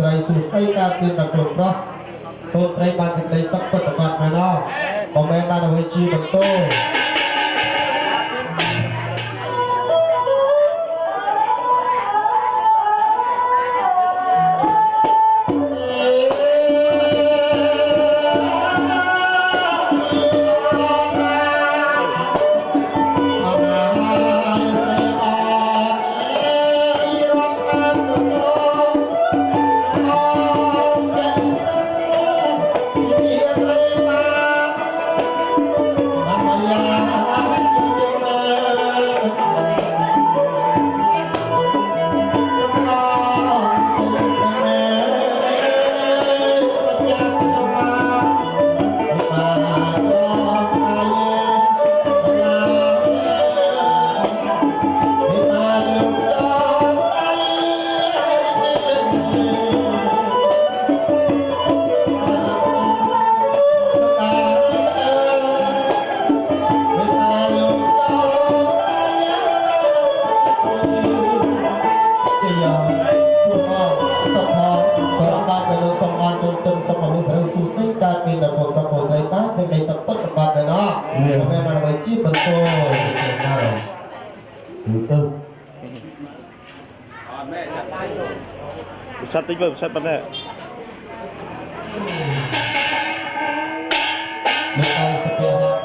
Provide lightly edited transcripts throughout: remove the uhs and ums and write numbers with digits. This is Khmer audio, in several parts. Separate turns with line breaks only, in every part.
ស្រីសួស្ដីការពារតែខ្លួនប្រុសកូនស្រីបានសេចក្តីសុខពិតប្រាកដមែនអត់បើមែនបានអ្វីជាបន្ទោSat tích vừa sat bắn này.
Hãy subscribe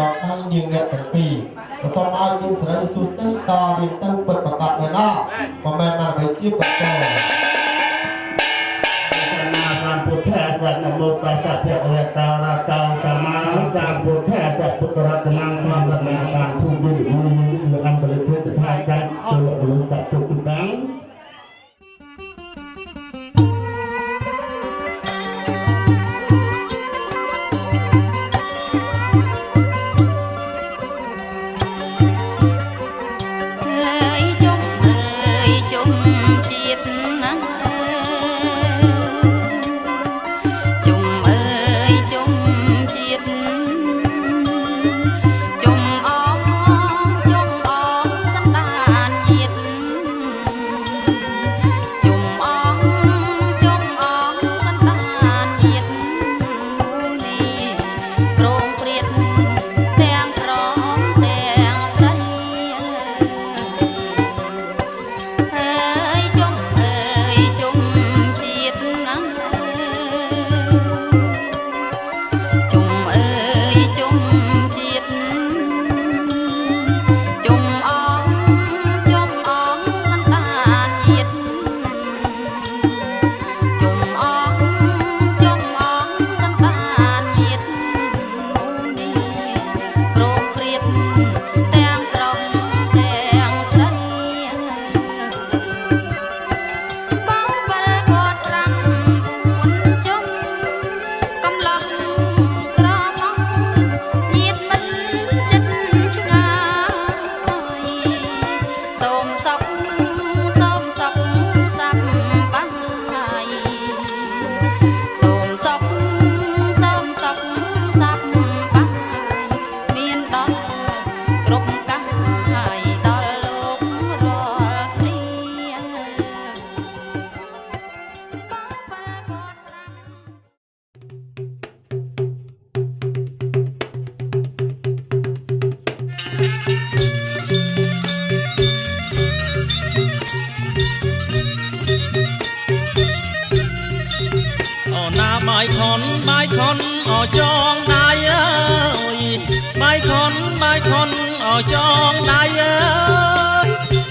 cho kênh Ghiền Mì Gõ để không bỏ lỡ จองได้เอ้ยใบคอนจองได้เอ้ย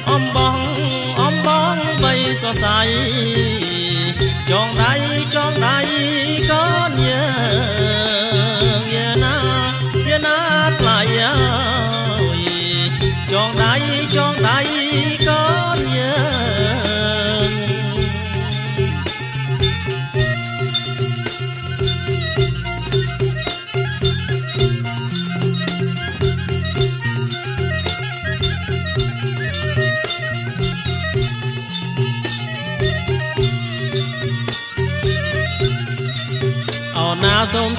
อมบ้องใบสดใสจองได้ก้อนเยอะนาไกลเอ้ยจองได้ก้อนเยอะนาส้ม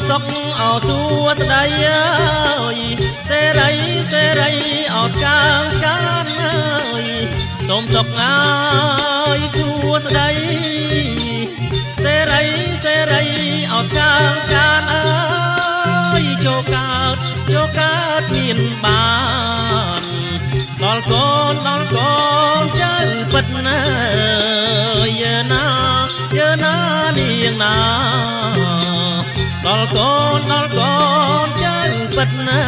สกเอาสู้สดายเสไรเอากางกันส้มสกเอาสู้สดายเสไรเอากางกันโจกาดเมียนบานลอลกอนเจ้าปัดนาเยนาเนียงนาลอลกอนเจ้าปัดนา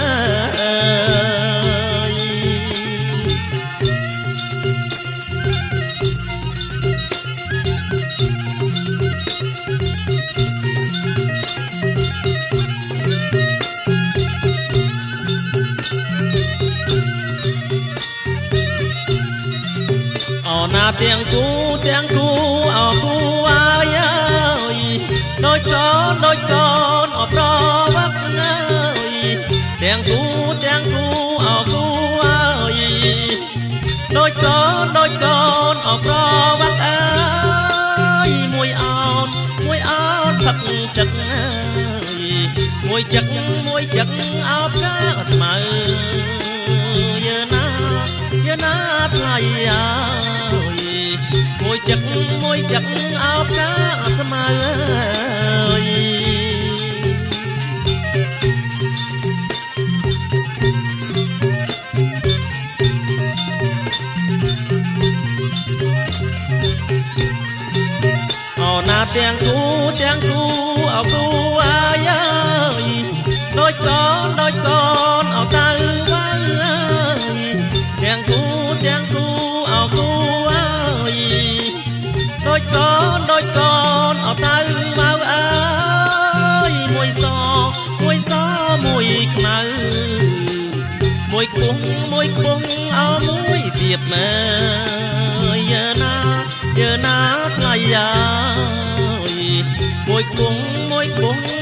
เอาหน้าเตียงกูเอากูอายโดยก่อนออกรอวักเงยเตียงกูเอากูอายโดยก่อนออกรอวักเอ้ยมวยอ่อนผักจักมวยจักเอากาสมัยเยนาไทยมวยจักเอากาสมัยเอาหน้าเตียงกูเอากูอายโดยก่อนเอาตาไว้เตียงกูเอากูอายโดยก่อนเอาตามาเอ้ยมวยซอมวยขมามวยคุ้งเอามวยเตียบมาเยอะนาไกลยามวยคุ้ง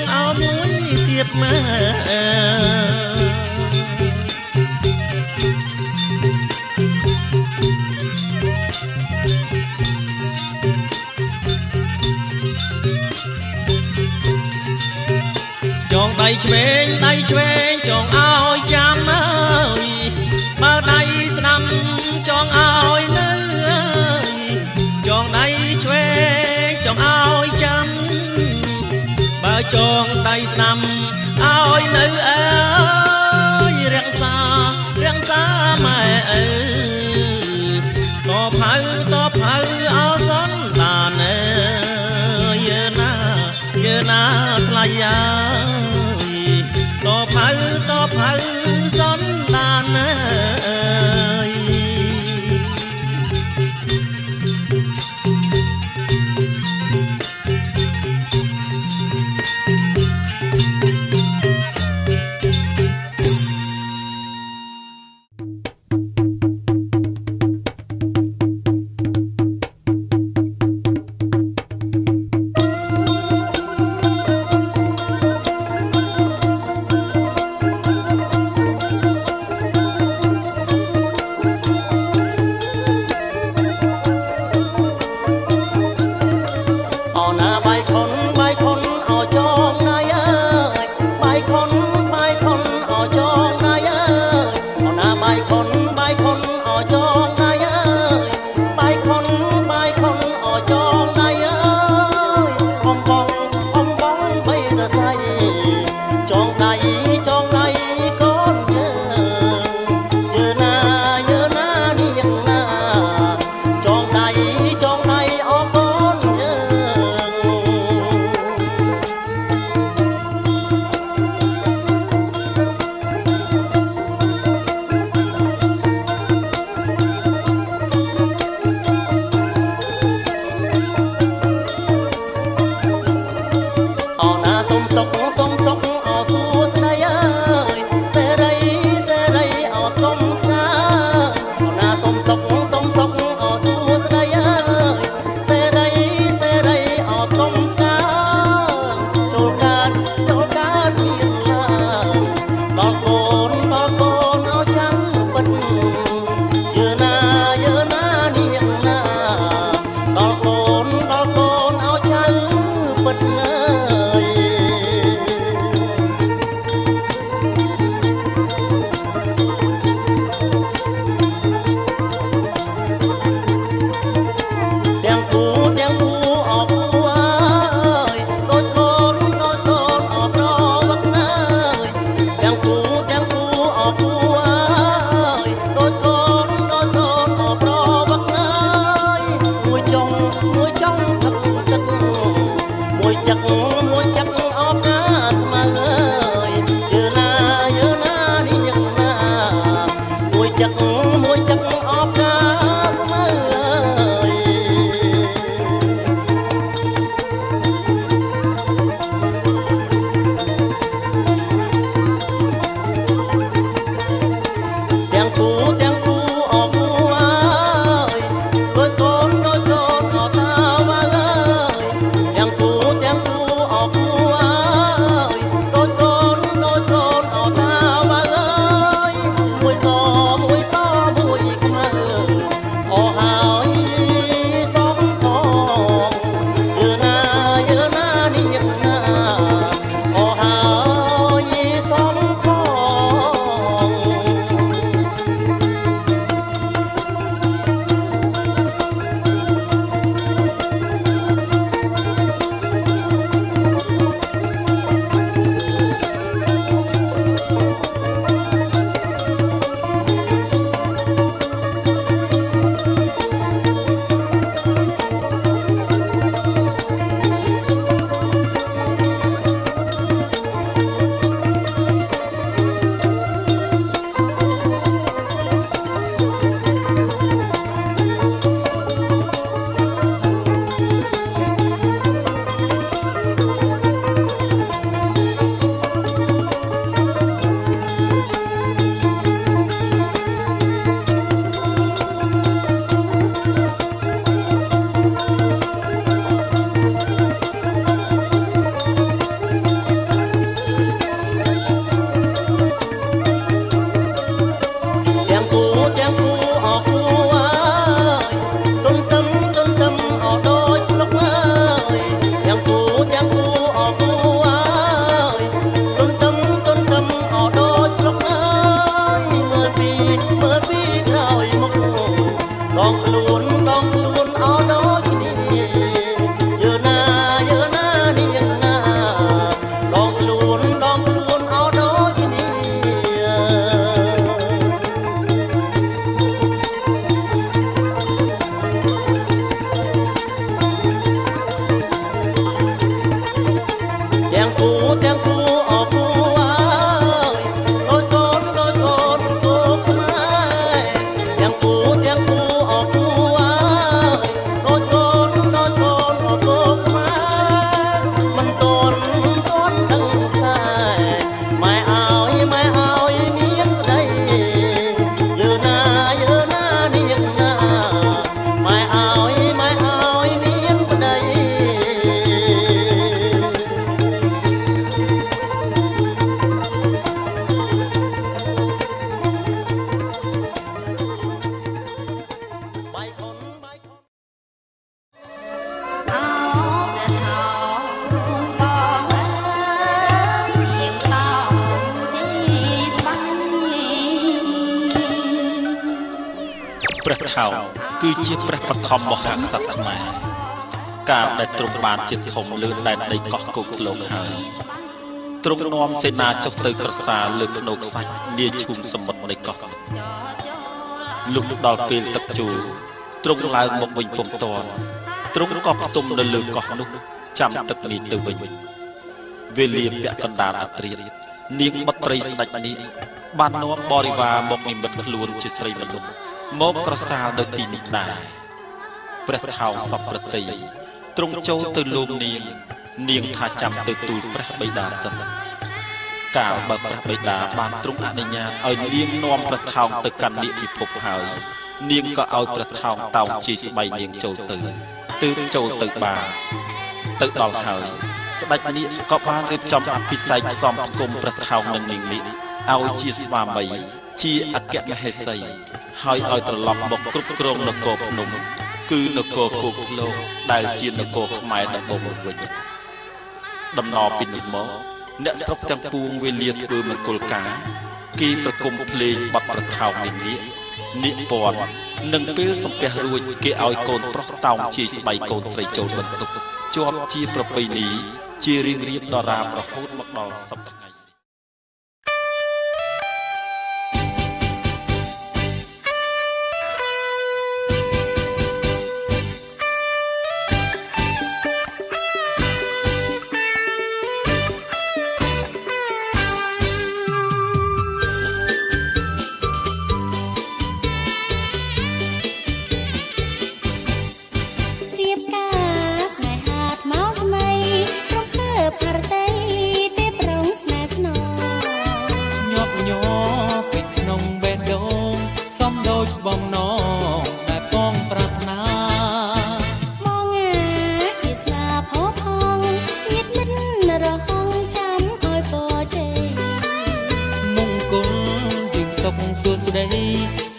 เอามวยเตียบมาจองได้เชงจองเอาจำมาได้สนำจองเอาเนื้อจองได้เชงจองเอาจำมาจองได้สนำเอาเนื้อเรียงสาไม่ต่อเผาเอาซ้อนตาเนเยอะนาไกลยาต่อเผาซ้อนตาเน
ថោងគឺជាព្រះបឋមមហាក្សត្រខ្មែរកាលដែលទ្រង់បានជាធំលើដែនដីកោះគោកធ្លុងហើយទ្រង់នាំសេនាចុះទៅក្រសាលើភ្នូខ្សាច់នាឈូងសមុទ្រនៃកោះលុបដល់ពេលទឹកជូរទ្រង់ឡើងមកវិញពុំតាន់ទ្រង់ក៏ផ្ទុំនៅលើកោះនោះចាំទឹកនេះទៅវិញវេលាពាក់កណ្ដាលអត្រានាងបុត្រីស្ដេចនេះបាននាំបរិវារមកនិមិត្តខ្លួនជាស្រីមនុស្សមកក្រសាលនៅទីនេះដែរព្រះថោងសពប្រតិទ្រង់ចូលទៅលោកនាងថាចាំទៅទូលព្រះបិតាសិនកាលបើព្រះបិតាបានទ្រង់អនុញ្ញាតឲ្យនាងនាំព្រះថោងទៅកាន់និពិភពហើយនាងក៏ឲ្យព្រះថោងតោងជិះស្បៃនាងចូលទៅទើបចូលទៅបានទៅដល់ហើយស្ដេចនេះក៏បានរៀបចំអភិសេកផ្សំផ្គុំព្រះថោងនឹងនាងនេះឲ្យជាស្វាមីជាអគ្គមហេសីហើយឲ្យត្រឡប់មកគ្រប់គ្រងនគរភ្នំគឺនគរគោកធ្លុងដែលជានគរខ្មែរដំបូងមកវិញដំណរពីនោះមកអ្នកស្រុកទាំងពួងវេលាធ្វើមង្គលការគេប្រគំភ្លេងបទប្រថោងនេះនិពន្ធនិងពេលសំពះរួចគេឲ្យកូនប្រុសតោងជាស្បៃកូនស្រីចូលបន្ទប់ជាប់ជាប្រពៃណីជារៀងរៀបដរាបរហូតមកដល់សប្តាហ៍ថ្ងៃ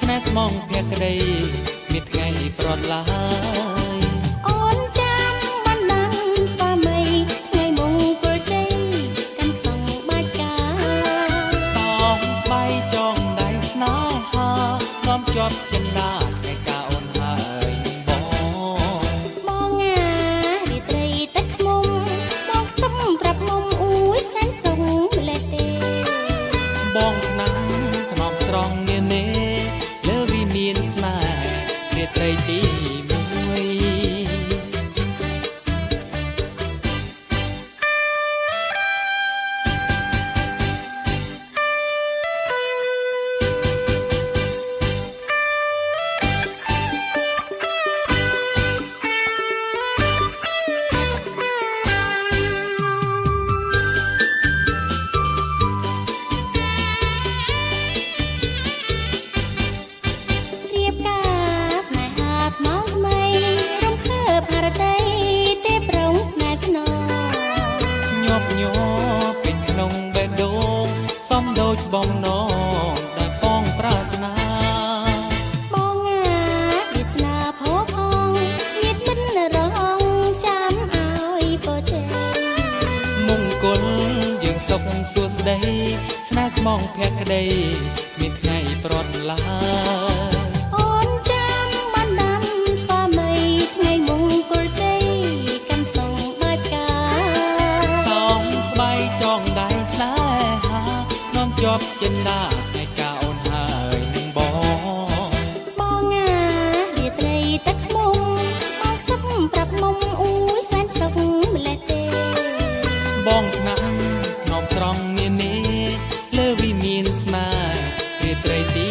ស្នេហ៍ស្មងភក្តីមានថ្ងៃប្រត់ឡើយអូនចាំបានដឹងស្វាមីថ្ងៃមង្គលជ័យកាន់សងបាច់ការតោងស្បៃចងដៃស្នេហានាំជាប់ចិន្តាថ្ងៃការអូនហើយបងងារីត្រីទឹកខ្មុំបងសុំប្រាប់មុំអ៊ូយសែនសុំម្លេះទេបងណាំថ្នមស្រងមានស្នេហ៍រាត្រីទីបងណងដែលបងប្រាថ្នាបងងាវាសនាផោផងញាតិមិត្តរងចាំឲ្យពរជ័យមង្គលយើងសុខសួស្ដីស្នេហ៍ស្មងភក្តីមានថ្ងៃប្រត់ឡើយអូនចាំបានដាំស្វាមីថ្ងៃមង្គលជ័យកាន់សងបាច់ការតោងស្បៃចងដៃស្នេហានាំជាប់ចិន្តាថ្ងៃការអូនហើយនឹងបងងារាត្រីទឹកខ្មុំបងសុំប្រាប់មុំអ៊ូយសែនសុខម្លេះទេបងណាំថ្នមស្រង់នានាលើវិមានស្នេហ៍រាត្រីទី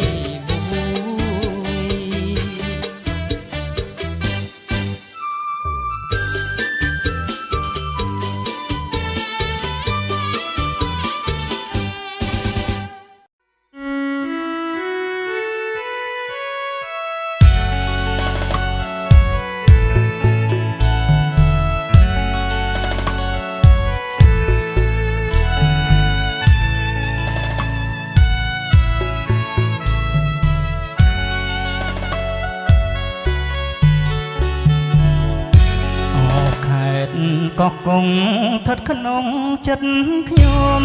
កោះកុងស្ថិតក្នុងចិត្តខ្ញុំ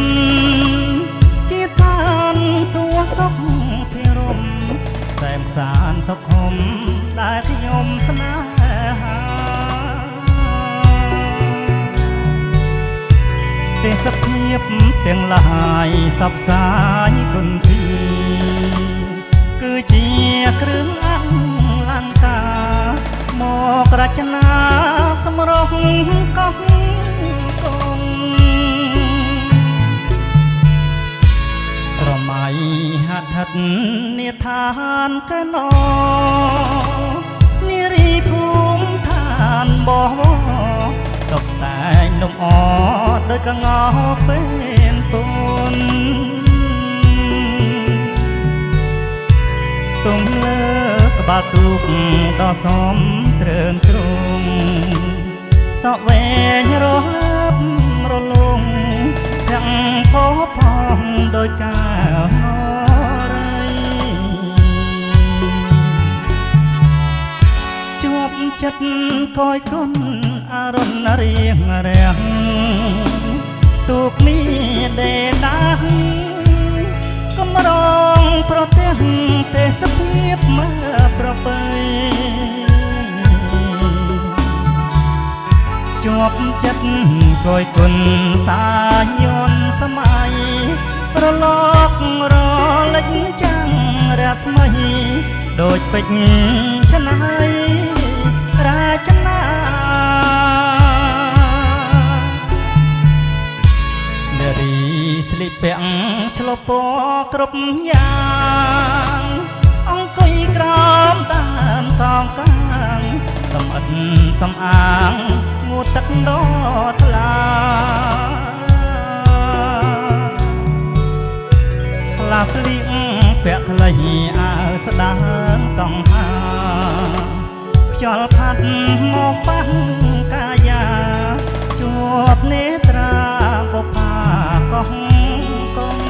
ជាឋានសួគ៌សុខភិរមស
សែមសានសុខុមដែលខ្ញុំស្នេហាទេសភាពទាំងឡាយសពសាយគុណធីគឺជាគ្រឿងអលង្ការមករចនាសម្រុងកោះកងស្រមៃហាត់ហិតនាឋានកណោនារីភូមិឋានបោះតកតែងលំអដោយកងោពេលពុនទុំលើក្បាលទូកដ៏សមត្រើងទ្រង់សក់វែងរលើបរលងទាំងផោផងដោយកាវរីជួបចិត្តកយគុណអរុណរៀងរាំងទូកនេះដេដាស់កំរងប្រទេសទេសភាពមកប្របីជាប់ចិត្តកយគុណសាយន្តសម័យប្រឡករលិចចាំងរាស្មីដូចពេជ្រឆ្នៃរាជនានារីស្លីពាក់ឆ្លុះពណ៌គ្រប់យ៉ាងអង្គុយក្រោមតាមសងកាងសំអិតសំអាងងូតទឹកដ៏ថ្លាខ្លាស្លៀកពាក់ខ្លីអាវស្ដាងសង្ហាខ្យល់ផាត់មកប៉ះកាយាជួបនេត្រាបុប្ផាកោះកង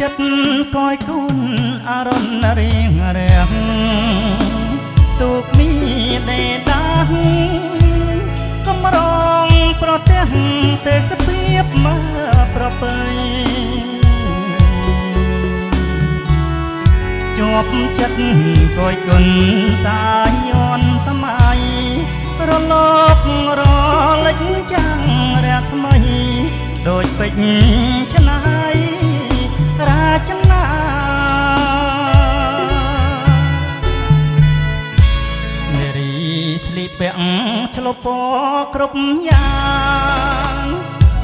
ចិត្តកយគុណអរុណរៀងរាំងទូកនេះដេដាស់កំរងប្រទេសទេសភាពមកប្របីជាប់ចិត្តកយគុណសាយន្តសម័យរលករលិចចាំងរាស្មីដូចពេជ្រឆ្នៃរាជនានារីស្លីពាក់ឆ្លុះពណ៌គ្រប់យ៉ាង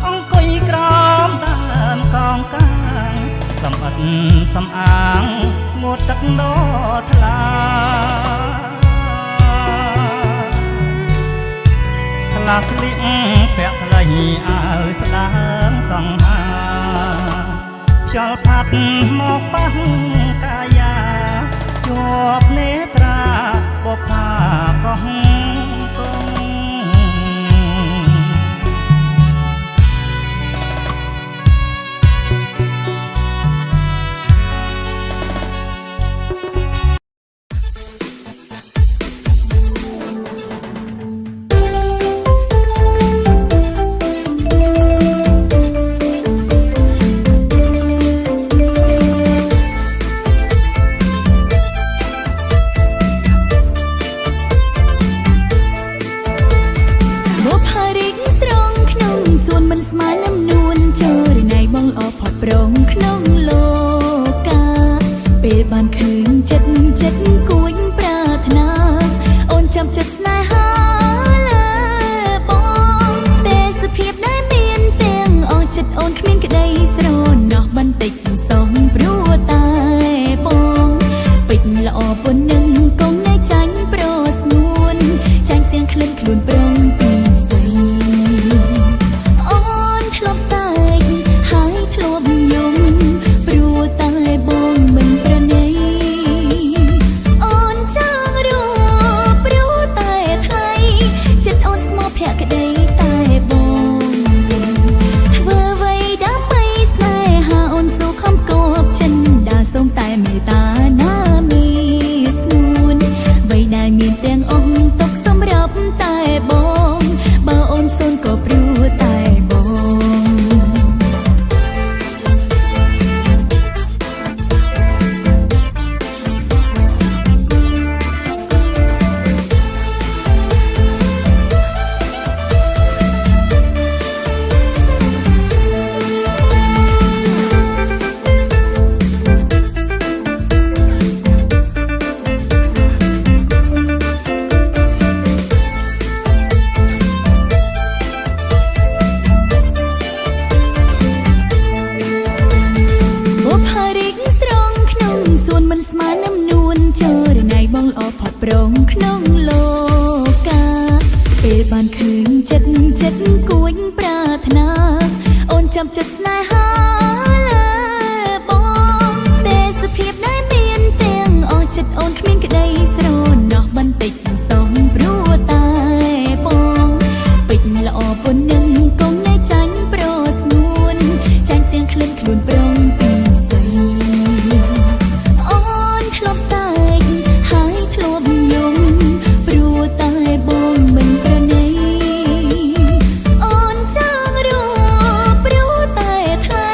អង្គុយក្រោមតាមកងកាងសំអិតសំអាងងូតទឹកដ៏ថ្លាខ្លាស្លៀកពាក់ខ្លីអាវស្ដាងសង្ហាខ្យល់ផាត់មកប៉ះកាយាជាប់នេត្រាបុប្ផាកោះកងខ្លួនប្រង
ល្អផុតប្រងក្នុងលោកាពេលបានឃើញចិត្តគួញប្រាថ្នាអូនចាំចិត្តស្នេហាលើបងទេសភាពដែលមានទាំងអស់ចិត្តអូនគ្មានក្តីស្រណោះបន្តិចសំព្រោះតែបងពេជ្រល្អប៉ុណ្ណឹងគង់នៅចាញ់ប្រស្នួនចាញ់ទាំងក្លិនខ្លួនប្រងពីស្រីអូនធ្លាប់សើចហើយធ្លាប់យំព្រោះតែបងមិនប្រណីអូនចង់រកព្រោះតែថ្លៃ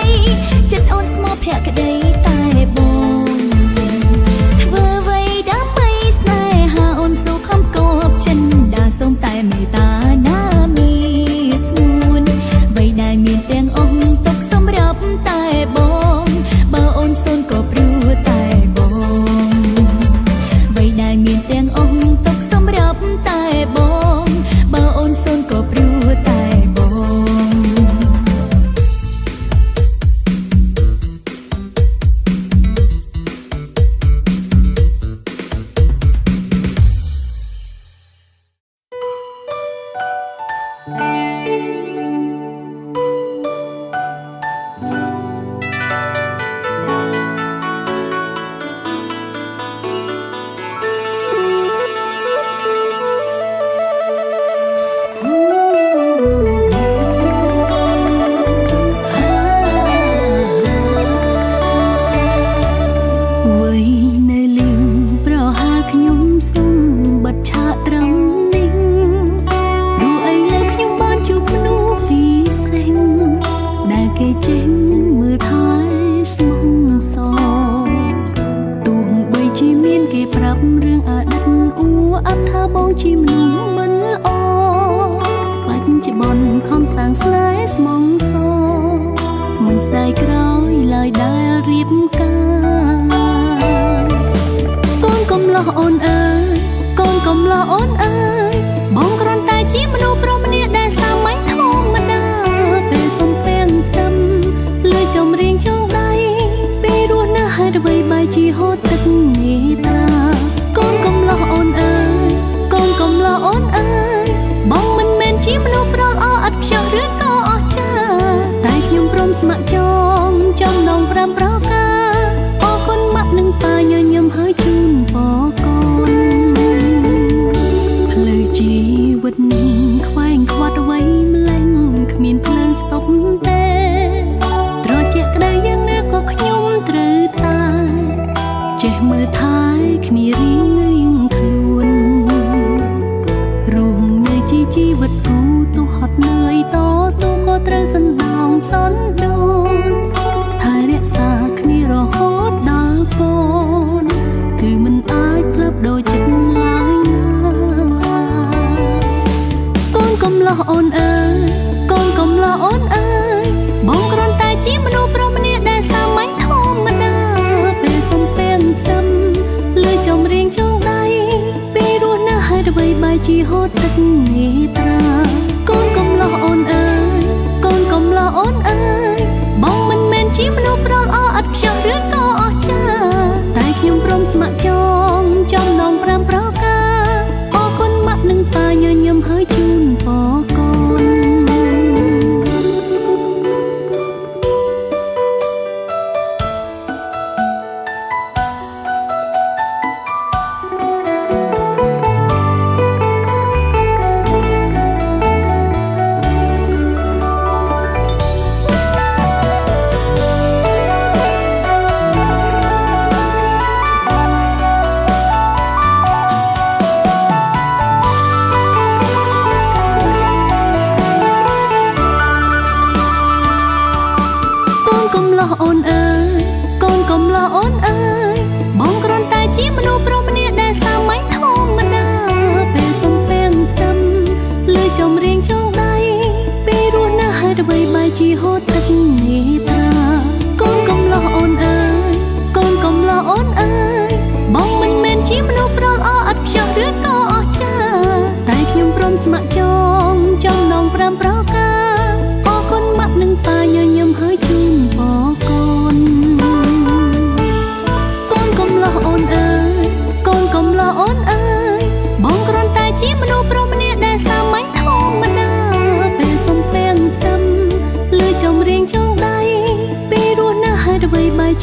ចិត្តអូនស្មោះភក្តីតែបងធ្វើអ្វីដើម្បីស្នេហាអូនสู้ខំគប់ចិនដាសូមតែមេត្តាណាមីស្ងួនអ្វីដែលមានទាំងអស់ទុកសម្រាប់តែបងបើអូនសូនក៏ព្រោះតែបងអ្វីដែលមានទាំងអស់ទុកសម្រាប់តែបងបើអូនសូនក៏ព្រោះតែបង
เ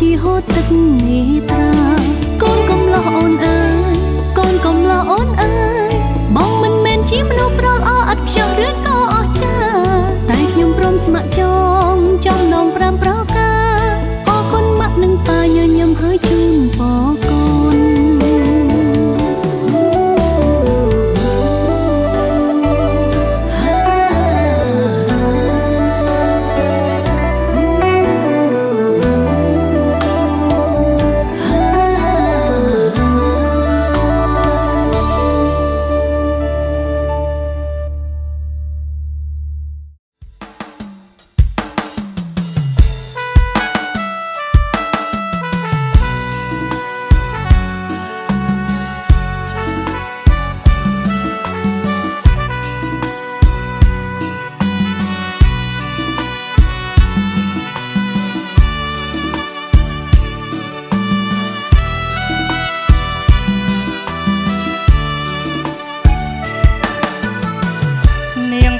ជាហូតទឹកមេត្រាកូនកំឡោះអូនអើយកូនកំឡោះអូនអើយបងមិនមែនជាមនុស្សប្រអអត់ខ្ចោះឬក៏អស់ចាតែខ្ញុំព្រមស្ម័គ្រចំនង5ប្រការអរគុណម៉ាក់និងប៉ាញញឹមហើយជូនពរកូន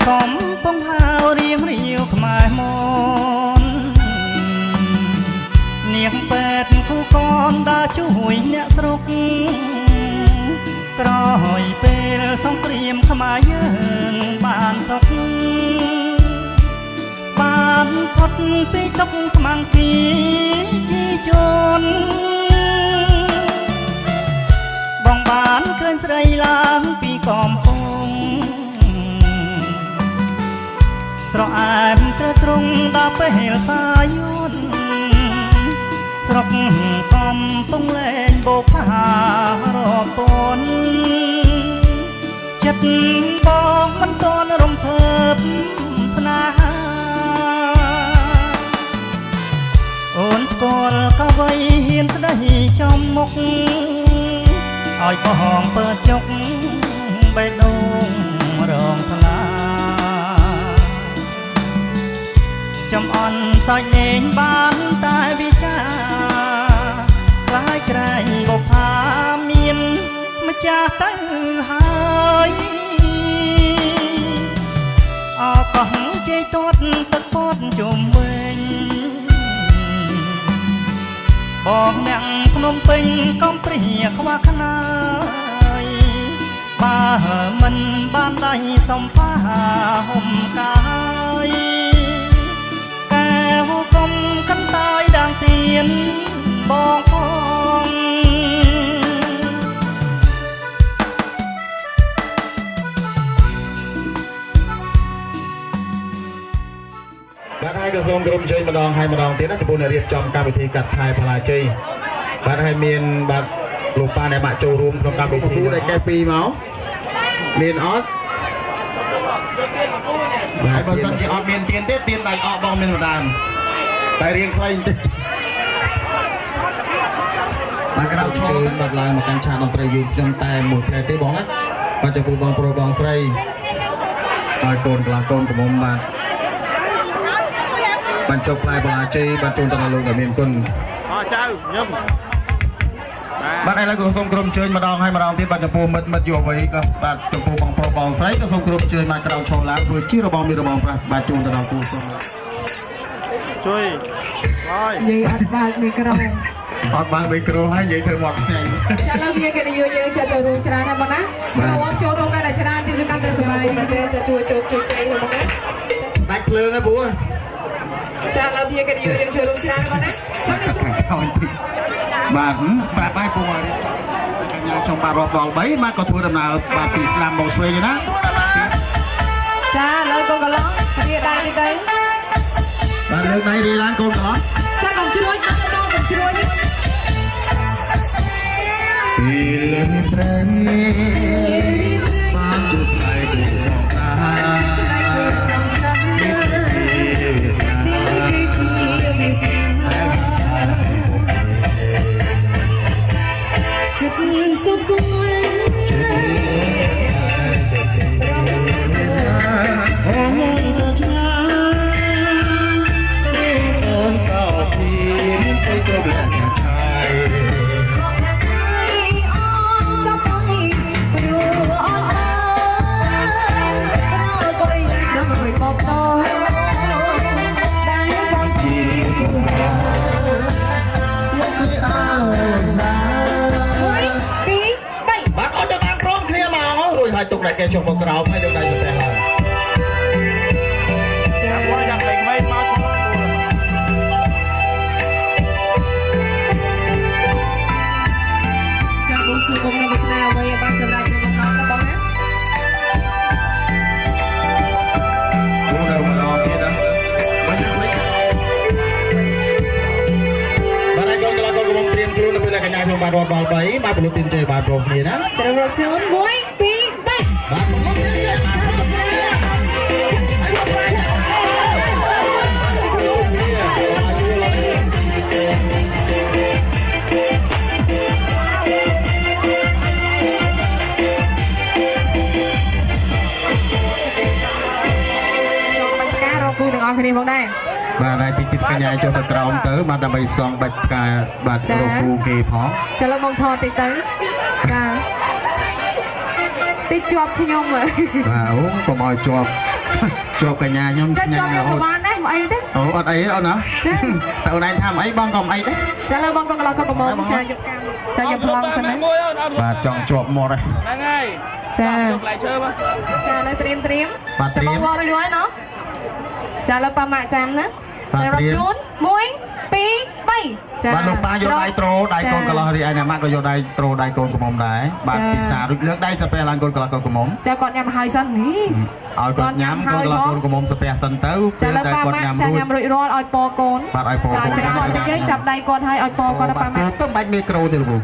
កំពុងហៅរៀងរាវខ្មែរមននាងពេទ្យគូកនដើរជួយអ្នកស្រុកក្រោយពេលសង្គ្រាមខ្មែរយើងបានសុខបានផុតពីទុក្ខខ្មាំងគីជីជនបងបានឃើញស្រីឡើងពីកំពង់ស្រអែមត្រត្រង់ដល់ពេលសាយនស្រុកកំពុងលែងបោកហារពនចិត្តបងមិនតន់រំភើបស្នេហាអូនស្គាល់ក៏វៃហ៊ានស្ដីចំមុខឲ្យបងពើចុកបេះដូងរងថ្លាចំអន់សាច់លេងបានតែវិចាខ្លាយក្រែងបុប្ផាមានម្ចាស់ទៅហើយអកោះជ័យទាត់ទឹកពតជុំវិញបងអ្នកភ្នំពេញកំព្រាខ្វះខ្នាយបើមិនបានដៃសំផាហុំកាយគុំកន្តាយដាងទៀនបងផង
បាទហើយក៏សូមគោរពអញ្ជើញម្ដងហើយម្ដងទៀតណាចំពោះអ្នករៀបចំកម្មវិធីកាត់ផ្លែផល្លាជ័យបាទហើយមានបាទលោកប៉ាអ្នកម៉ាក់ចូលរួមក្នុងកម្មវិធីដែលកែពីមកមានអត់បាទបើសិនជាអត់មានទៀនទេទៀនដៃអកបងមានម្ដងតែរៀងខ្លីបន្តិចបាទក្រៅឈរបាត់ឡើងមកកាន់ឆាកតន្ត្រីយើងខ្ញុំតែមួយផ្លែទេបងណាបាទចំពោះបងប្រុសបងស្រីហើយកូនកន្លះកូនកំមុំបាទបញ្ចុកផ្លែបលាជ័យបាទជូនដល់លោកដែលមានគុណអរចៅញឹមបាទឥឡូវក៏សូមក្រុមជើញម្ដងហើយម្ដងទៀតបាទចំពោះមិត្តយុវវ័យក៏បាទចំពោះបងប្រុសបងស្រីក៏សូមក្រុមជើញមកក្រៅឈរឡើងធ្វើជារបងមានរបងប្រាស់បាទជូនទៅដល់គូសូមជួយហើយនិយាយអត់បើកមីក្រូអត់បើកមីក្រូហើយនិយាយធ្វើមកផ្សេងចាឥឡូវវាគេនិយាយយើងចាចូលរួមច្រើនណាស់បងណាបងចូលរួមកាន់តែច្រើនទៀតកាន់តែសុបាយយើងចាជួយជោគជ័យបងណាដាច់ភ្លើងហើយពូចាឥឡូវវាគេនិយាយយើងចូលរួមច្រើនបងណាសូមបាទប្រាប់ឲ្យពូមករៀបចំកញ្ញាចង់បាទរាប់ដល់3បាទក៏ធ្វើដំណើរបាទពីស្ដាំមកស្វេងណាចាឥឡូវកូនកន្លងរៀបដៃនេះទៅបាទលើកដៃរៀបឡើងកូនកន្លងចាកុំជ្រួញកុំជ្រួញពីលើព្រៃបានជួបថ្លៃដូចសងសាចិត្តសុខស្រួលអូចាអូនសោពីមានទៅគ្រប់លក្ខណៈឆាយអូនសុខស្រួលព្រោះអូនអើយរករីដល់បបដែលបងជា គេចុះមកក្រោមហើយយកដៃទៅតែឡើង
ចាំបងសួរបងនៅវិទ្យាអ្វីបានសម្រាប់ក្នុងបងណាបងណា
មកដល់មកដល់ទៀតណាមកជួយបាទហើយកូនកន្លះកូនកំពុងត្រៀមខ្លួននៅពេលកញ្ញាខ្ញុំបានរត់ដល់3បាទពលទានជ័យបាទព្រមគ្នាណា
ត្រូវរត់ជូន1 2 3
បាទមកមកទៀត
ការរកគូទាំងអស់គ្នាផងដែរ
បាទហើយតិចកញ្ញាចុះទៅក្រោមទៅបាទដើម្បីផ្សងបាច់ផ្កាបាទរកគ្រូគេផង
ចាំលើបងថតតិចទៅបាទតិចជាប់ខ្ញុំហ៎
បាទអូកុំឲ្យជាប់ជាប់កញ្ញាខ្ញុំ
ចាំជាប់ខ្ញុំក៏បានដែរមកអីទេ
អូអត់អីអូនណាតើអូនឯងថាអីបងក៏មិនអីដែរ
ចាំលើបងកន្លះក៏កំងចាយកកាមចាយកប្លង់សិនណា
បាទចង់ជាប់មាត់ហើយ
ហ្នឹងហើយ
ចា
យកផ្លែឈើមក
ចាលើត្រៀម
បាទត្រៀម
បងរួចហើយណោះចាលើប៉ាម៉ាក់ចាំណា
បាទ
រ
ត្រៀ
ត់
ម
ជូន1 2 3ចា
បាទលោកប៉ាយកដៃត្រូដៃកូនកន្លោះរីឯអ្នកម៉ាក់ក៏យកដៃត្រូដៃកូនកំមុំដែរបាទពិសារួចលើកដៃសាពះឡើងកូនកន្លោះកូនកំមុំ
ចាគាត់ញ៉ាំហើយសិននេះ
ឲ្យគាត់ញ៉ាំកូនកន្លោះកូនកំមុំសាពះសិនទៅ
ចា
ពេល
លើ
តែ
ប៉ា
គាត់
ម៉ាក់
ញ៉ាំ
ចា
រួច
ញ៉ាំរួចរាល់ឲ្យពកូន
បាទឲ្យពកូន
ចាច្រើនគាត់តិចទេចាប់ដៃគាត់ឲ្យពគាត់
បា
ប៉ា
ទ
ម៉ាក់
ទៅបាច់មីក្រូទេលោក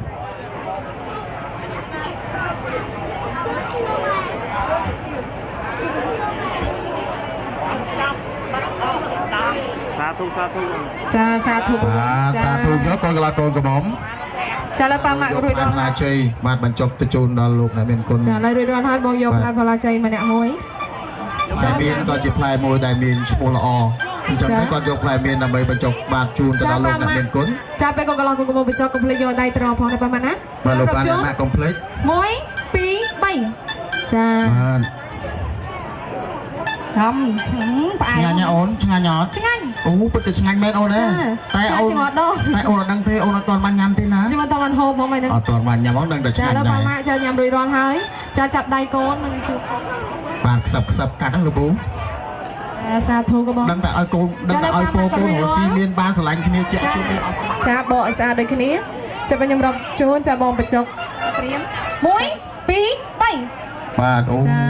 សាធុសាធុ
ចាសាធុ
បាទសាធុយកកូនកន្លោះកូនកំមុំ
ចាលើប៉ាម៉ាក់រួចរាល់
ផ្លាជ័យបាទបញ្ចុកទៅជូនដល់លោកអ្នកមានគុណ
ចាលើរួចរាល់ហើយបងយកផ្លែផ្លាជ័យម្នាក់មួយ
ផ្លែមៀនក៏ជាផ្លែមួយដែលមានឈ្មោះល្អអញ្ចឹងតែគាត់យកផ្លែមៀនដើម្បីបញ្ចុកបាទជូនទៅដល់លោកអ្នកមានគុណ
ចាពេលគាត់កន្លងគាត់មកបញ្ចុកកុំភ្លេចយកដៃត្រផងណាប៉ាម៉ាក់ណា
បាទលោកប៉ាអ្នកម៉ាក់កុំភ្លេច
1 2 3ចា
បាទ
ហំឆ្ងាញ់ផ្អែ
ឆ្ងាញ់ណាអូនឆ្ងាញ់អត់
ឆ្ងាញ់
អូពិតតែឆ្ងាញ់មែនអូនណាតែអូន
ឆ្ងាញ់ជាងអត់ដល់
តែអូនអត់ដឹងទេអូនអត់ទាន់បានញ៉ាំទេណា
ខ្ញុំមិនតបានហូបហ្មងមិនហ្នឹង
អត់ទាន់បានញ៉ាំអូនដឹងតែឆ្
ចា
ងាញ់
លើ
ដែ
ប៉ា
រ
ម៉ាក់ចាញ៉ាំរួចរាល់ហើយចាចាប់ដៃកូននឹងជួប
បាទខ្សឹបកាត់ហ្នឹងលោកពូ
ចាសាធុក៏បង
ដឹងតែឲ្យកូនដឹងតែឲ្យពូកូនរស់ស៊ីមានបានស្រឡាញ់គ្នាជាក់ជុំនេះអត់
ចាបកឲ្យស្អាតដូចគ្នាចាំខ្ញុំរាប់ជូនចាបងបញ្ចុកត្រៀម1 2 3
បាទអូ
ចា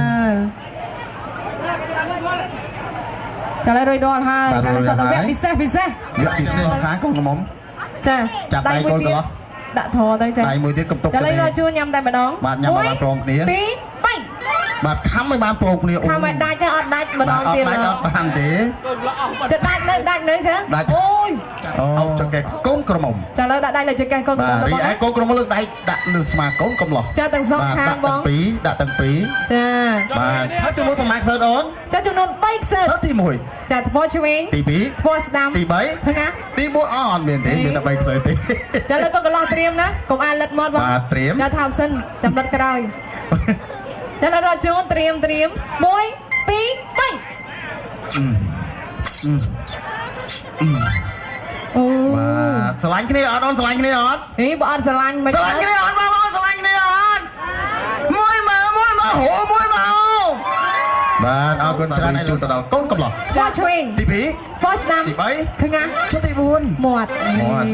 ចាលើរួចរាល់ហើយចាសតវគ្គពិសេស
យកពិសេសខាងកូនកំមុំ
ចា
ចាប់ដៃកូនកន្លោះ
ដាក់ធរទៅចា
ដៃមួយទៀតកំតុក
ចាលើរកជូនញ៉ាំតែម្ដង
បាទញ៉ាំឲ្យបានព្រមគ្នា
1 2 3
បាទខំឲ្យបានព្រមគ្នាអូន
ថាមិនដាច់ទេអត់ដាច់ម្ដងទៀត
អត់ដាច់អត់បានទេ
ចាដាច់នៅចា
ដាច់
អូយ
អោចង្កេះកូនក្រមុំ
ចាលើដាក់ដៃលើចង្កេះកូន
បាទរីឯកូនក្រមុំលើកដៃដាក់លើស្មាកូនកំឡោះ
ចាទាំងសងខាងបង
ដាក់ទាំងពីរ
ចា
បាទហើយទី1ប្រមាណខ្សែអូន
ចាចំនួន3ខ្សែ
ទៅទី1
ចាថ្មឆ្វេង
ទី
ថ្មស្ដាំ
2ទី
ឃើញណា
3ទី4អត់មានទេមានតែ3ខ្សែទេ
ចាលើកូនកន្លោះត្រៀមណាកុំអានលិតមាត់បង
បាទត្រៀម
ចាថើបសិនចាំលិតក្រោយចាលើរកជូនត្រៀម1 2 3 អូ
បាទស្រឡាញ់គ្នាអត់អូនស្រឡាញ់គ្នាអត់
នេះបើអត់ស្រឡាញ់មិន
ស្រឡាញ់គ្នាអត់បងស្រឡាញ់គ្នាអត់មួយមកហូមួយមកបាទអរគុណច្រើនជូនទៅដល់កូនកំឡោះ
ចាឆ្វេង
ទី
ថ្មស្ដាំ
2ទី
ឃើញណា
3ចុះទី4
មាត់
មាត់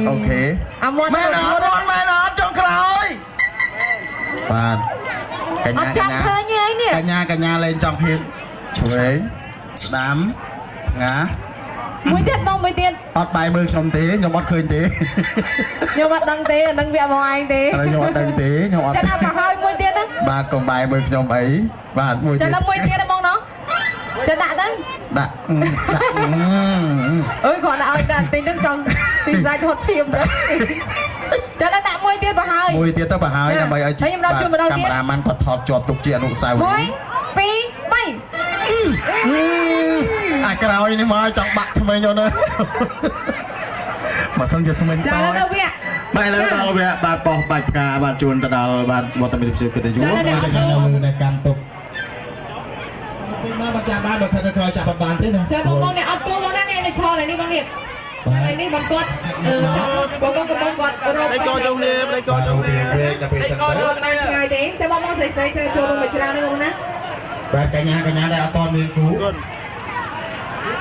អូខេ
អាមាត់
មែនអត់មែនអត់ចុងក្រោយបាទក
អ
ញ្ញា
ត់ចាំឃើញទេនេះ
កញ្ញាលេងចង់ហ៊ានឆ្វេងស្ដាំណា
មួយទៀតបងមួយទៀត
អត់បាយមើលខ្ញុំទេខ្ញុំអត់ឃើញទេ
ខ្ញុំអត់ដឹងទេអត់ដឹងវាមកឯងទេ
ហើយខ្ញុំអត់ដឹងទេខ្ញុំអត់
ចាដាក់មកហើយមួយទៀតណា
បាទកុំបាយមើលខ្ញុំអីបាទមួយ
ចា
ទៀត
ដាក់មួយទៀតណាបងណោះចាដាក់ទៅ
ដាក់
អើយគាត់ឲ្យដាក់ទីនឹងចង់ទីសាច់ហត់ឈាមទៅចាដាក់មួយទៀតមកហើយ
មួយទៀតទៅបើហើយដើម្បីឲ្យ
ខ្ញុំដល់ជួយម្ដងទៀត
កាមេរ៉ាម៉ាន់គាត់ថតជាប់ទុកជាអនុស្សាវរីយ៍
1 2 3
អាក្រោយនេះមកចង់បាក់ថ្មីខ្ញុំណាបើសិនជាថ្មីត
ចាដល់វា
បាទឥឡូវដល់វគ្គបាទបោះបាច់ផ្កាបាទជូនទៅដល់បាទវត្តមានវិទ្យុកិត្តិយសបាទនៅនៅកាន់ទុកពេលមកបាត់ចាំបានបើខិតទៅក្រោយចាប់បានទេណា
ចាបងអ្នកអត់គោបងណានេះនៅឆលនេះបងនេះ ថ្ងៃនេះមិនគាត់ចាំបងកំពុងគាត់រក
đây coi trong đêm đây coi
បាទ
trong
វា
đêm
ដល់ពេលចឹងទៅ
គាត់បានឆ្ងាយទេចាំបងស្រីចូលរួមមួយច្រើនណាបងណា
បាទកញ្ញាដែលអត់តមានគ្រូ
Tuần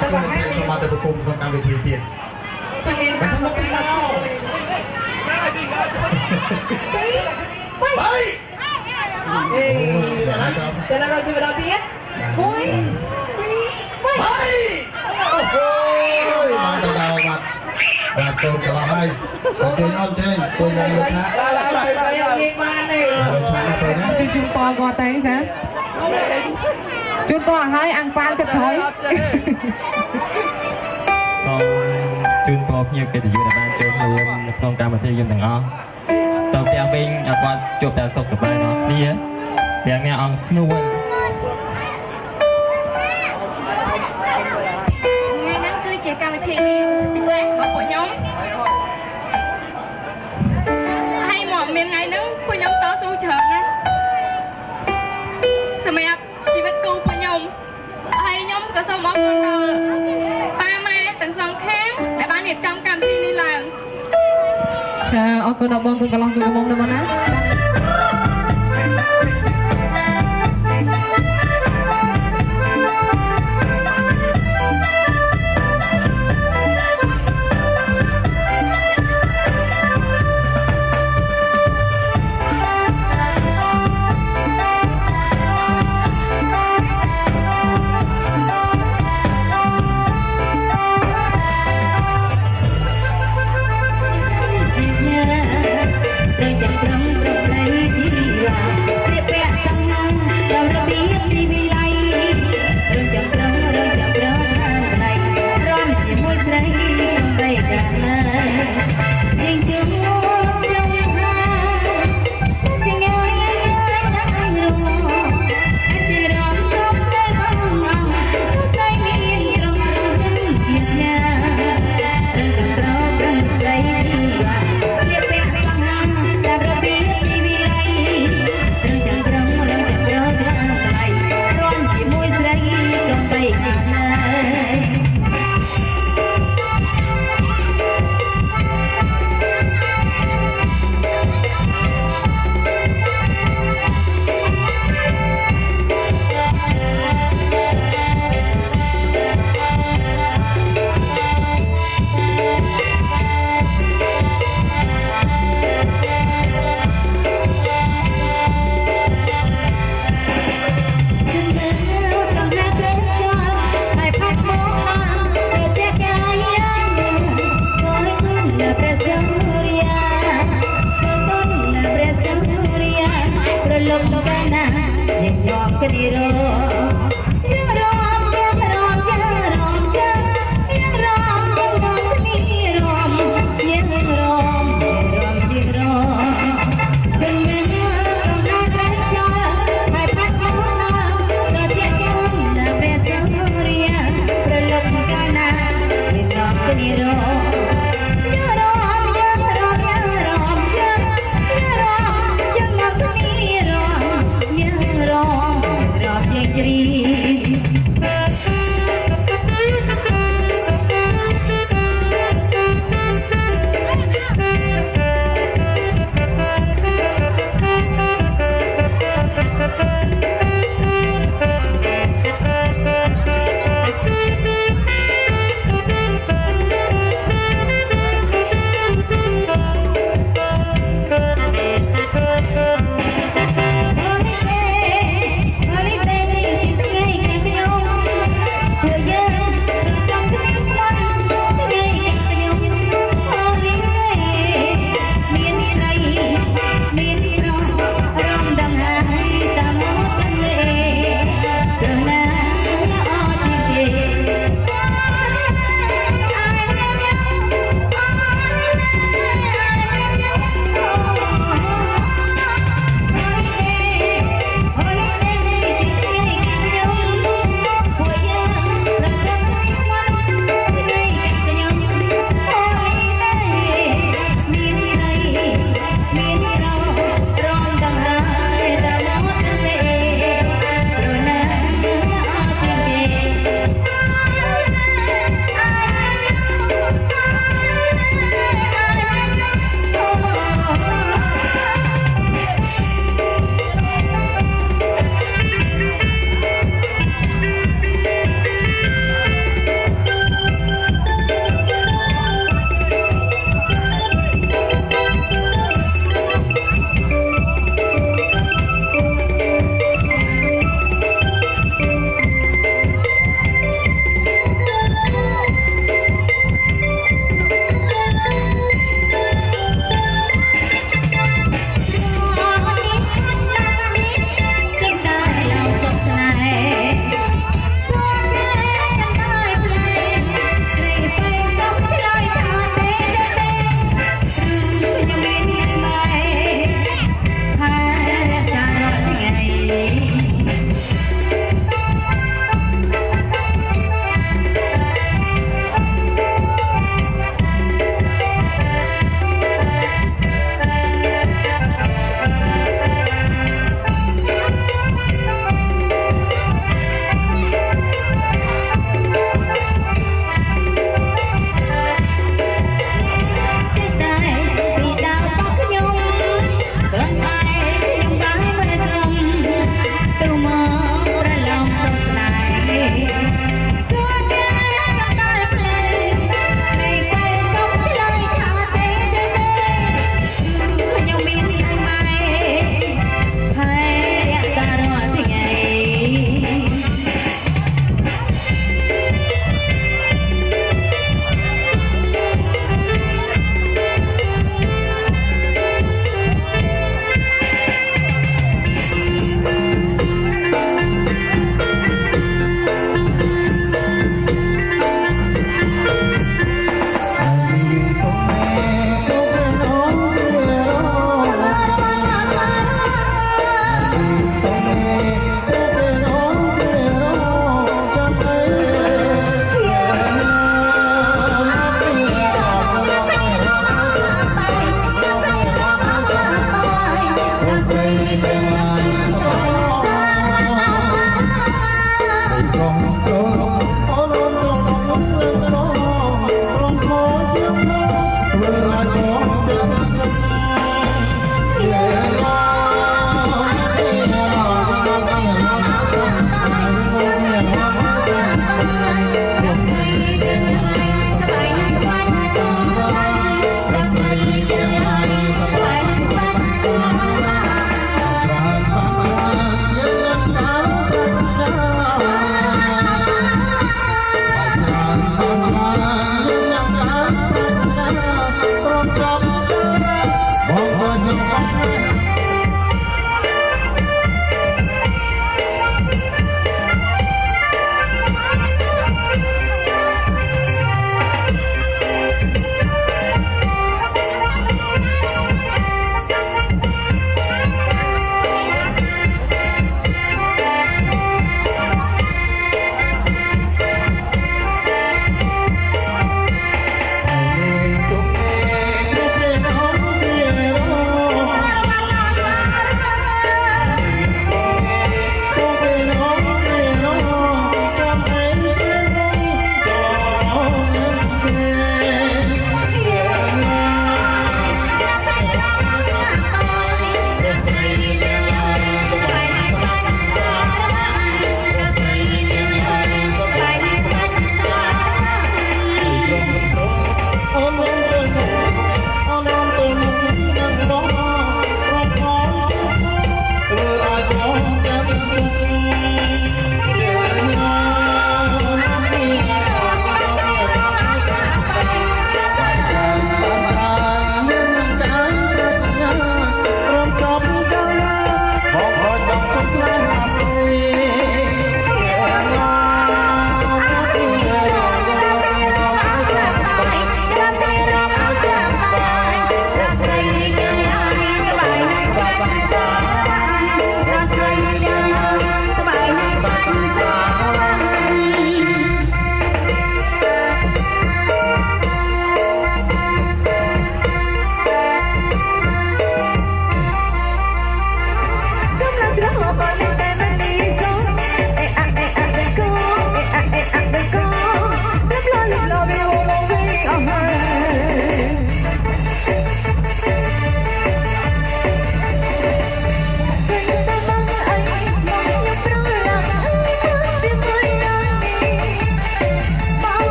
តែបងឲ្យ
សូមមកទៅប្រគំក្នុងកម្មវិធីទៀត
បងឯងបានមកពីដល់ចូលអេតែដល់ជួយដល់ទៀត1 2 3
បានទៅដល់បាទកូនកន្លោះហើយបើចេញអត់ចេញទៅឡើងលើឆាក
និយាយបានទេ
លើឆាកទៅណា
ជូនពរគាត់តែចាជូនពរឲ្យអាំងប៉ាល់ទឹកក្រោយ
សូមជូនពរភ្ញៀវកិត្តិយសដែលបានចូលរួមនៅក្នុងកម្មវិធីយើងទាំងអស់តើទាំងវិញឲ្យគាត់ជួបតែសុខសប្បាយទាំងគ្នាទាំងអ្នកអង្គស្នួន
ថ្ងៃហ្នឹងគឺជាកម្មវិធីពិសេសរបស់ពួកខ្ញុំហើយមកមានថ្ងៃហ្នឹងពួកខ្ញុំតស៊ូច្រើនណាស់សម្រាប់ជីវិតគូពួកខ្ញុំហើយខ្ញុំក៏សូមអរគុណដល់ប៉ាម៉ែទាំងសងខាងដែលបានរៀបចំកម្មវិធីនេះឡើង
ចាអរគុណដល់បងគុណកន្លងគុណកំមុំដល់បងណា
ជា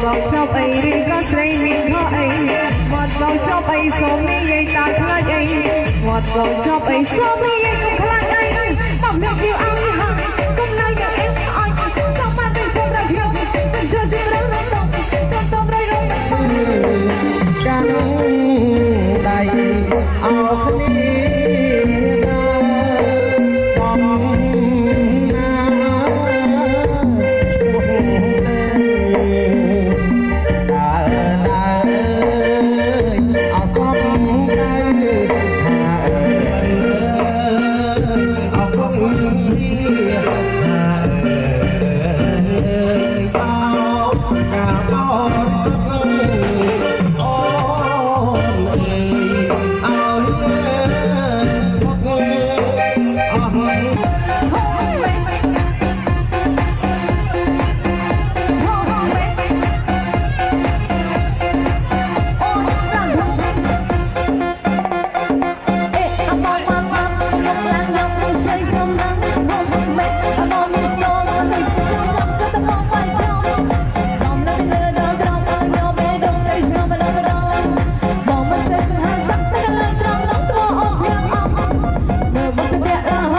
បងចប់អីរៀងក៏ស្រីមានខកអីមាត់បងចប់អីសូមនិយាយតាខ្លាចអីមាត់បងចប់អីសូមនិយាយកុំខ្លាចអីបងអ្នកយូរអស់ហើយកុំនៅយ៉ាងអេអញចង់បានតែសូមតែខ្ញុំតែជឿជឿរងរងតំរៃរង
កាន់ដៃអោគ្នា
Hãy subscribe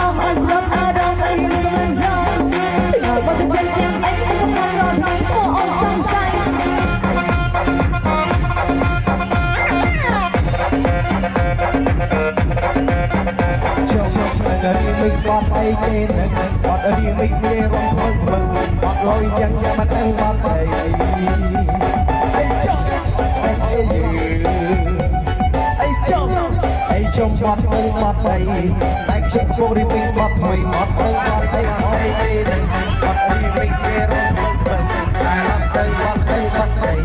cho kênh Ghiền Mì Gõ để không bỏ lỡ những video hấp dẫn rồi chẳng cho bắt anh bắt thầy anh chọn anh trong bắt anh bắt thầy anh trong cô đi mình bắt thầy bắt anh bắt thầy bắt đi mình kia rồi bắt thầy bắt thầy bắt thầy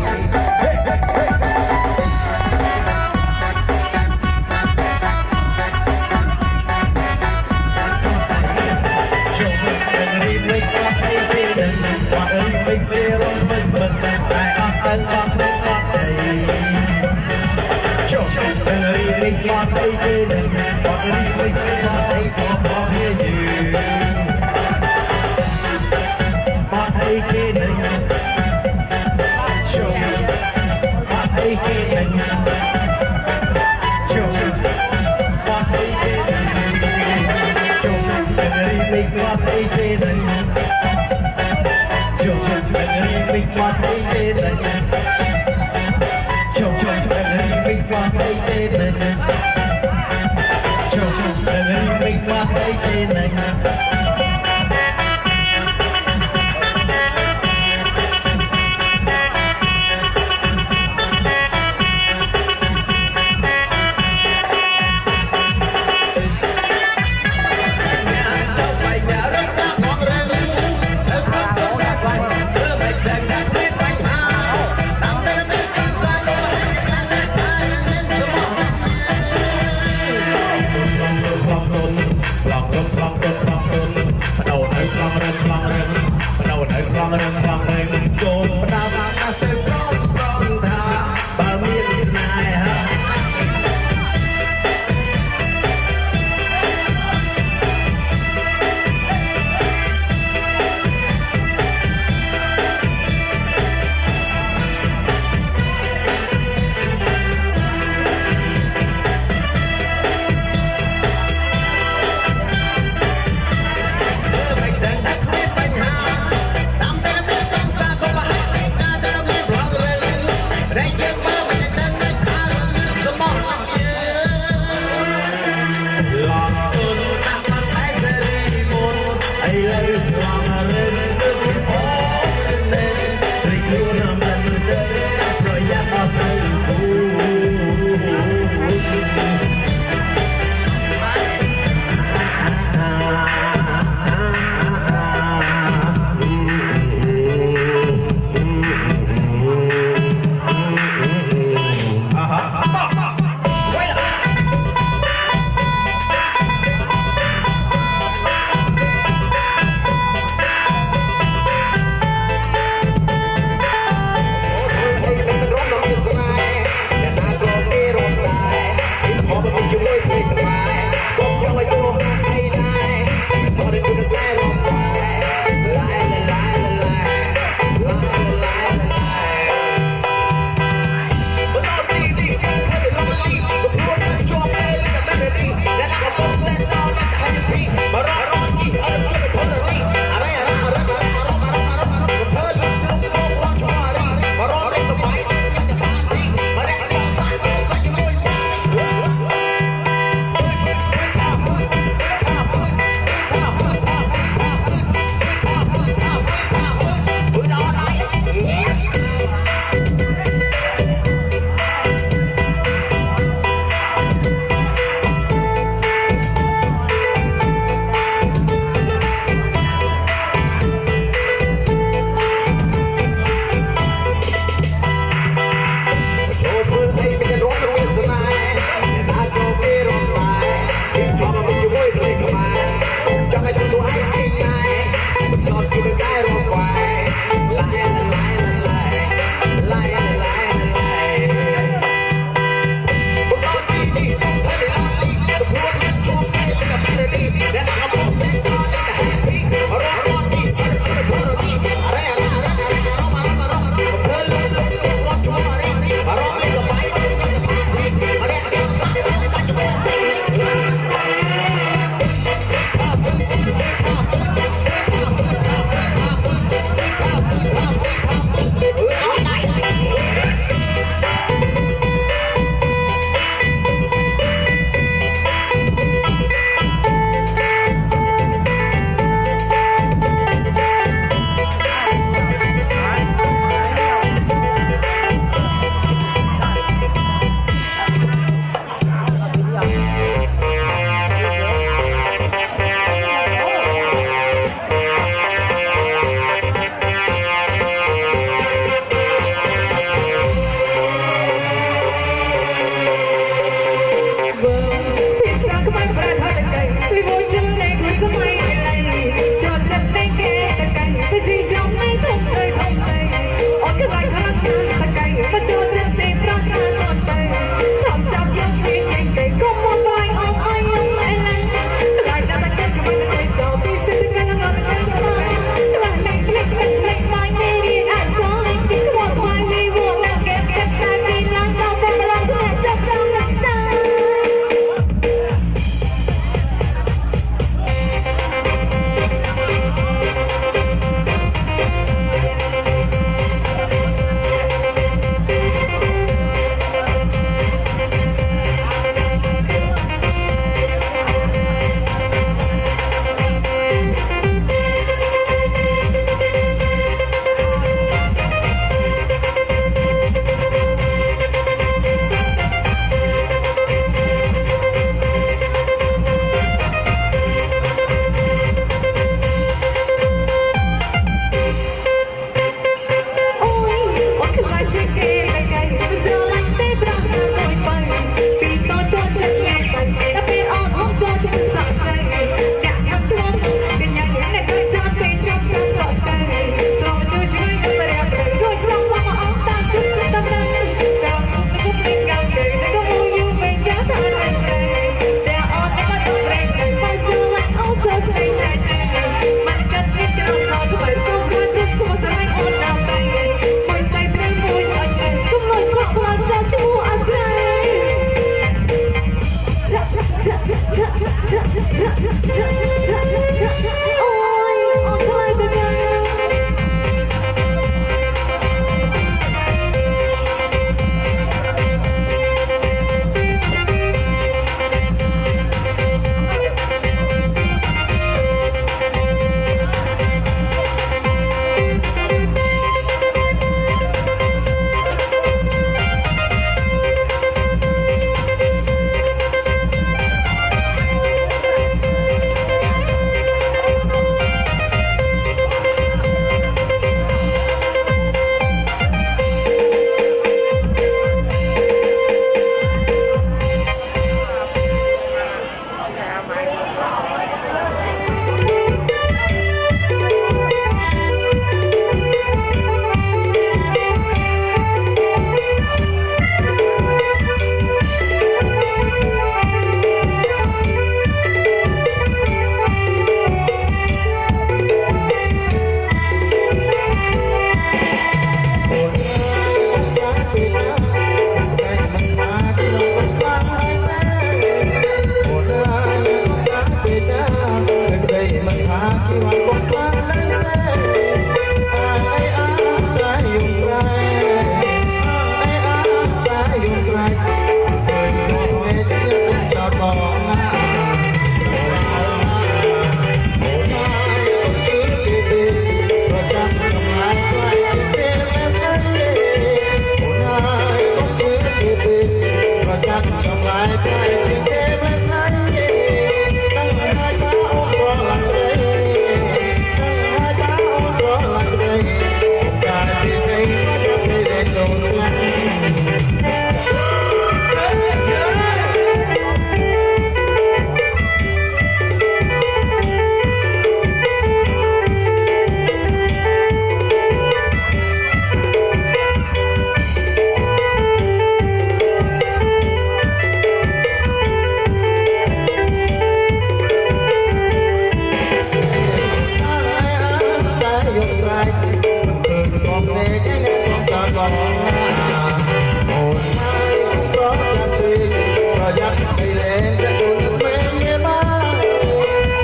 បងអូនហើយក៏ចាំពេកប្រយ័ត្នពីលេងតែគុណមិនមានមក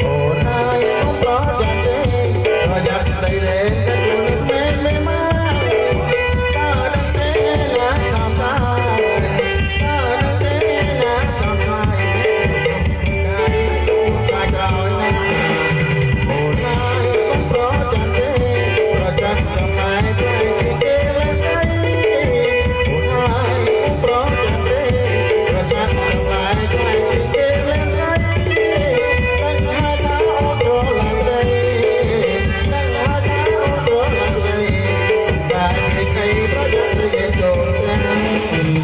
អូនហើយក៏ចាំពេកប្រយ័ត្នពីលេងតែគុណមិនមានមកក៏ដឹងទេណាឆោតសាក៏ដឹងទេណាឆោតស្វាយថ្ងៃស្អាតក្រោយណាអូនហើយក៏ចាំពេកប្រយ័ត្នចំណាយផ្លែជាគេលេងស្អីអូនហើយក៏ចាំពេកប្រយ័ត្នចំណាយផ្លែជាគេលេងស្អីតែថាថាអូនរឡើងទេតែថាថាអូនរឡើងទេតែគេប្រយ័ត្នគេចូលទាំង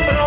ទាំងអ